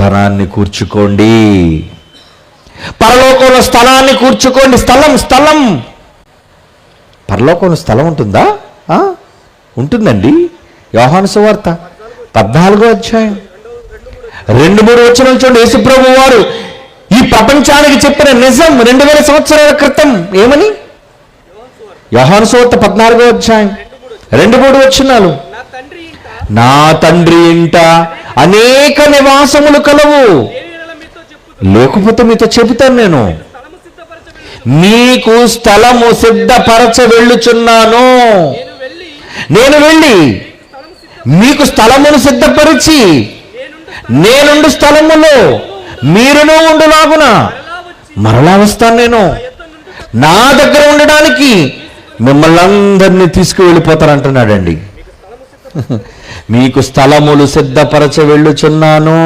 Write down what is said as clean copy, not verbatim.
ధనాన్ని కూర్చుకోండి, పరలోకంలో స్థలాన్ని కూర్చుకోండి. స్థలం పరలోకంలో స్థలం ఉంటుందా? ఉంటుందండి. యోహాను సువార్త 14వ అధ్యాయం 2-3 వచనాలు చూడండి. యేసుప్రభు వారు ఈ ప్రపంచానికి చెప్పిన నిజం 2000 సంవత్సరాల క్రితం ఏమని? యోహాను సువార్త 14వ అధ్యాయం 2-3 వచనాలు, నా తండ్రి ఇంట అనేక నివాసములు కలవు, లేకపోతే మీతో చెబుతాను, మీకు స్థలము సిద్ధపరచ వెళ్ళుచున్నాను. నేను వెళ్ళి మీకు స్థలమును సిద్ధపరిచి నేనుండు స్థలములో మీరును ఉండులాగున మరలా వస్తాను. నేను నా దగ్గర ఉండడానికి మిమ్మల్ని అందరినీ తీసుకువెళ్ళిపోతారంటున్నాడండి. మీకు స్థలములు సిద్ధపరచ వెళ్ళుచున్నాను.